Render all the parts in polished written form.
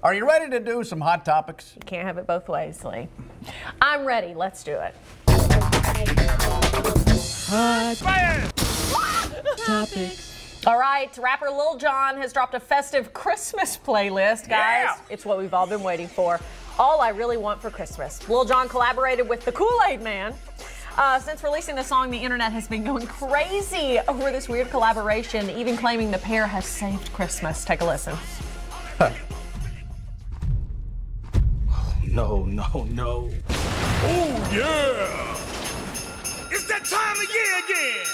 Are you ready to do some hot topics? You can't have it both ways, Lee. I'm ready. Let's do it. Hot topics. All right, rapper Lil Jon has dropped a festive Christmas playlist, guys. Yeah. It's what we've all been waiting for. All I Really Want for Christmas. Lil Jon collaborated with the Kool-Aid Man. Since releasing the song, the internet has been going crazy over this weird collaboration, even claiming the pair has saved Christmas. Take a listen. No. Oh, yeah. It's that time of year again.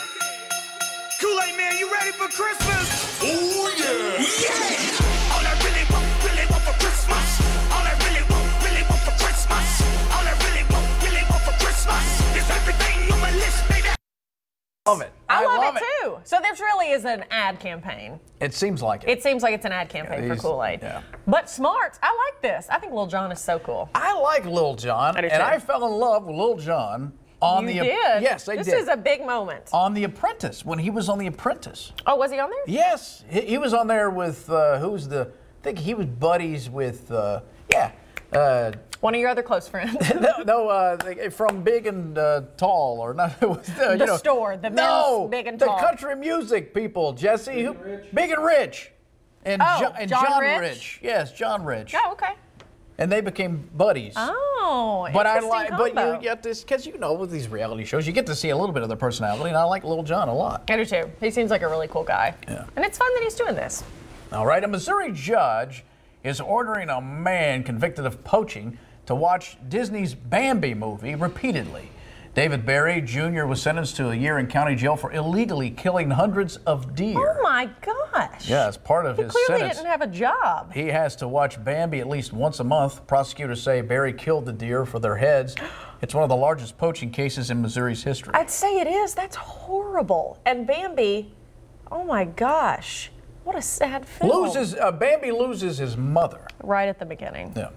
Kool-Aid Man, you ready for Christmas? Oh, yeah. Yeah. All I really want for Christmas. All I really want for Christmas. All I really want for Christmas is everything on my list, baby. Love it. I love it too. So this really is an ad campaign. It seems like it. It seems like it's an ad campaign for Kool-Aid. Yeah. But smart. I like this. I think Lil Jon is so cool. I like Lil Jon, I do and too. I fell in love with Lil Jon on You the did? Yes, I did. This is a big moment. On The Apprentice, when he was on The Apprentice. Oh, was he on there? Yes, he was on there with who's the? I think he was buddies with One of your other close friends. from Big and Tall, or not? It was, The store, the men's Big and Tall. The country music people, Jesse, Big and Rich, and, John Rich. Yes, John Rich. Oh, okay. And they became buddies. Oh, but combo. You get this because with these reality shows, you get to see a little bit of their personality, and I like Lil Jon a lot. I do too. He seems like a really cool guy. Yeah. And it's fun that he's doing this. All right, a Missouri judge is ordering a man convicted of poaching to watch Disney's Bambi movie repeatedly. David Berry Jr. was sentenced to a year in county jail for illegally killing hundreds of deer. Oh my gosh. Yeah, as part of his clearly sentence. didn't have a job. He has to watch Bambi at least once a month. Prosecutors say Berry killed the deer for their heads. It's one of the largest poaching cases in Missouri's history. I'd say it is. That's horrible. And Bambi, oh my gosh, what a sad film. Bambi loses his mother. Right at the beginning. Yeah.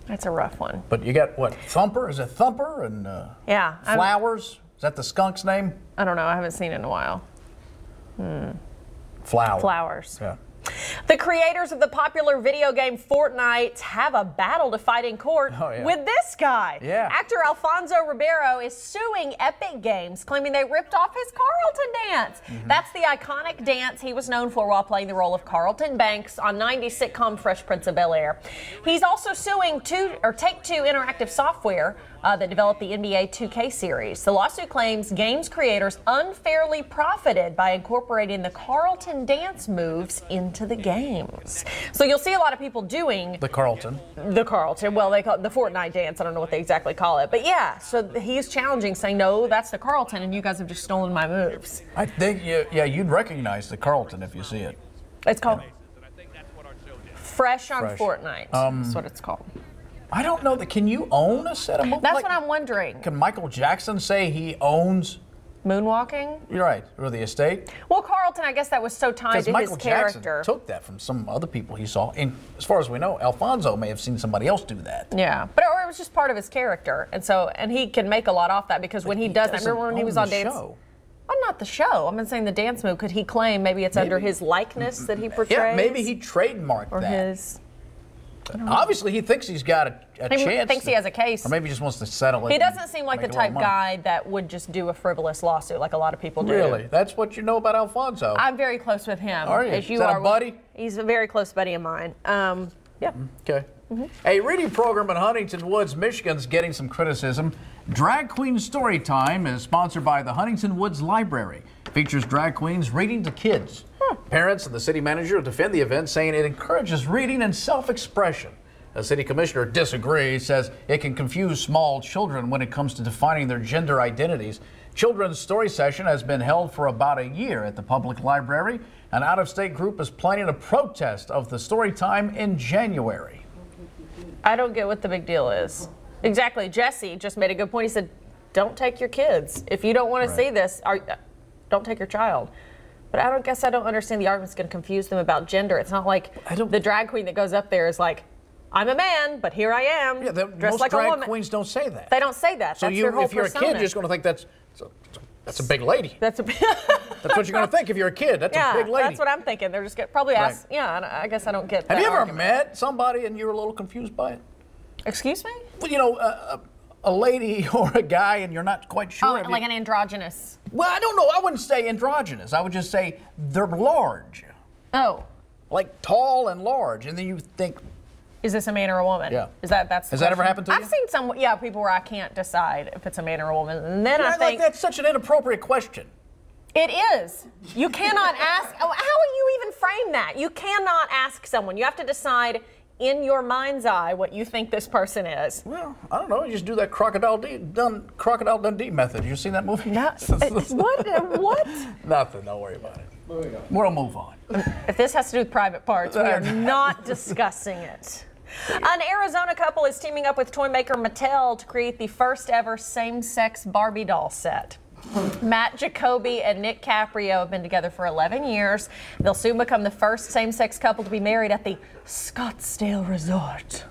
That's a rough one. But you got what? Thumper? Is it Thumper? And yeah. Flowers? Is that the skunk's name? I don't know. I haven't seen it in a while. Flowers. Yeah. The creators of the popular video game FORTNITE have a battle to fight in court with this guy. Yeah. Actor Alfonso Ribeiro is suing Epic Games, claiming they ripped off his Carlton dance. That's the iconic dance he was known for while playing the role of Carlton Banks on 90s sitcom Fresh Prince of Bel-Air. He's also suing Take-Two Interactive Software that developed the NBA 2K series. The lawsuit claims games creators unfairly profited by incorporating the Carlton dance moves into the games. So you'll see a lot of people doing the Carlton. Well, they call it the FORTNITE dance. I don't know what they exactly call it. But yeah, so he's challenging, saying, no, that's the Carlton, and you guys have just stolen my moves. I think, you'd recognize the Carlton if you see it. It's called Fresh on FORTNITE. That's what it's called. I don't know that. Can you own a set of moves? That's what I'm wondering. Can Michael Jackson say he owns moonwalking? You're right, or the estate. Well, Carlton, I guess that was so tied to Michael his character. Jackson took that from some other people he saw. And as far as we know, Alfonso may have seen somebody else do that. Yeah, or it was just part of his character, and he can make a lot off that because when he does, I remember when he was on dance. Show. Well, not the show. I'm saying the dance move. Could he claim maybe it's under his likeness that he portrays? Yeah, maybe he trademarked or that. His. Obviously, he thinks he's got a chance. He thinks he has a case. Or maybe he just wants to settle it. He doesn't seem like the type guy that would just do a frivolous lawsuit like a lot of people do. Really? That's what you know about Alfonso? I'm very close with him. Are you? As you Is that are a buddy? He's a very close buddy of mine. Yeah. Okay. A reading program in Huntington Woods, Michigan's getting some criticism. Drag Queen Storytime is sponsored by the Huntington Woods Library. Features drag queens reading to kids. Parents and the city manager defend the event, saying it encourages reading and self-expression. A city commissioner disagrees, says it can confuse small children when it comes to defining their gender identities. Children's story session has been held for about a year at the public library. An out-of-state group is planning a protest of the story time in January. I don't get what the big deal is. Exactly. Jesse just made a good point. He said, don't take your kids. If you don't want to see this, don't take your child. But I don't understand the argument's going to confuse them about gender. It's not like the drag queen that goes up there is like, I'm a man, but here I am, dressed most like a drag woman. queens don't say that. They don't say that. So that's their whole if you're persona. a kid, you're just going to think that's That's a big lady. That's what you're going to think if you're a kid. That's a big lady. That's what I'm thinking. They're just going to probably ask. Yeah, I guess I don't get that. Have you ever argument. met somebody and you were a little confused by it? Excuse me? Well, you know, a lady or a guy and you're not quite sure. Oh, like an androgynous. Well, I don't know. I wouldn't say androgynous. I would just say they're large. Oh. Like tall and large. And then you think, is this a man or a woman? Yeah. Has that ever happened to you? I've seen some, people where I can't decide if it's a man or a woman. And then I think. Like that's such an inappropriate question. It is. You cannot ask. How will you even frame that? You cannot ask someone. You have to decide in your mind's eye what you think this person is. Well, I don't know. You just do that Crocodile Dundee method. You seen that movie? No. What? Nothing. Don't worry about it. We'll move on. If this has to do with private parts, we are not discussing it. An Arizona couple is teaming up with toy maker Mattel to create the first ever same-sex Barbie doll set. Matt Jacoby and Nick Caprio have been together for 11 years. They'll soon become the first same-sex couple to be married at the Scottsdale Resort.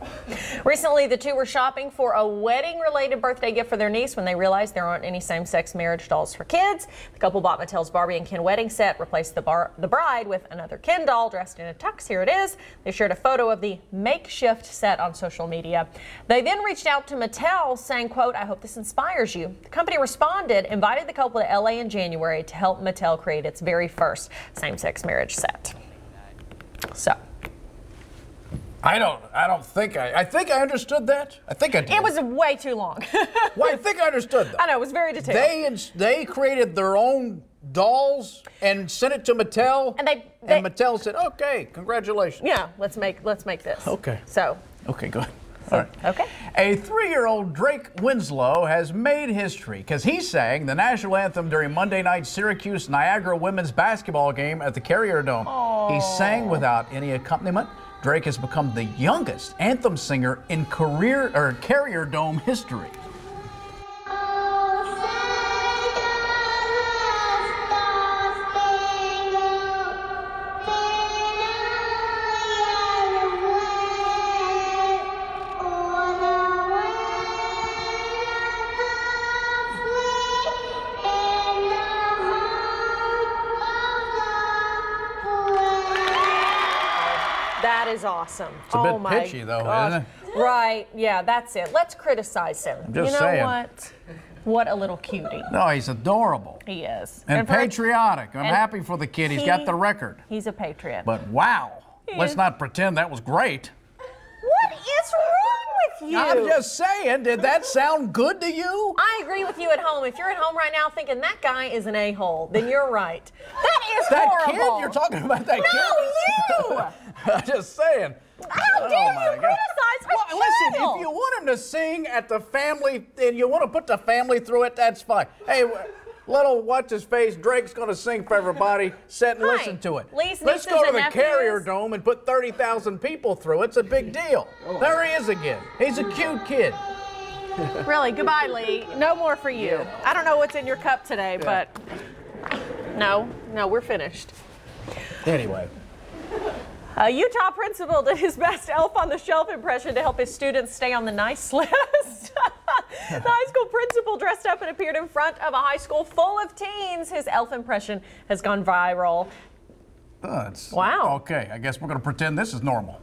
Recently, the two were shopping for a wedding-related birthday gift for their niece when they realized there aren't any same-sex marriage dolls for kids. The couple bought Mattel's Barbie and Ken wedding set, replaced the bride with another Ken doll dressed in a tux. Here it is. They shared a photo of the makeshift set on social media. They then reached out to Mattel saying, quote, "I hope this inspires you." The company responded, invited the couple to LA in January to help Mattel create its very first same-sex marriage set. So. I think I understood that. I think I did. It was way too long. Well, I think I understood that. I know, it was very detailed. They created their own dolls and sent it to Mattel. And Mattel said, "Okay, congratulations." Yeah, let's make this. Okay. So. Okay, good. All right. Okay. A 3-year-old Drake Winslow has made history because he sang the national anthem during Monday night's Syracuse Niagara women's basketball game at the Carrier Dome. Aww. He sang without any accompaniment. Drake has become the youngest anthem singer in Carrier Dome history. That is awesome. It's a bit pitchy, though, isn't it? Right. Yeah, that's it. Let's criticize him. I'm just you know saying. What? What a little cutie. No, he's adorable. He is. And patriotic. I'm happy for the kid. He's got the record. He's a patriot. But wow. Let's not pretend that was great. What is wrong with you? I'm just saying, did that sound good to you? I agree with you at home. If you're at home right now thinking that guy is an a-hole, then you're right. That is horrible. That kid? You're talking about that kid? No, you! I'm just saying. How dare you criticize a child? Listen, if you want him to sing at the family, and you want to put the family through it, that's fine. Hey, little what's-his-face, Drake's going to sing for everybody. Sit and listen to it. Let's go to the Carrier Dome and put 30,000 people through it. It's a big deal. There he is again. He's a cute kid. Really, goodbye, Lee. No more for you. Yeah. I don't know what's in your cup today, but no, we're finished. Anyway. A Utah principal did his best Elf on the Shelf impression to help his students stay on the nice list. The high school principal dressed up and appeared in front of a high school full of teens. His elf impression has gone viral. Wow. Okay, I guess we're going to pretend this is normal.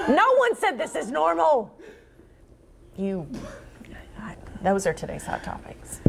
No one said this is normal. Those are today's hot topics.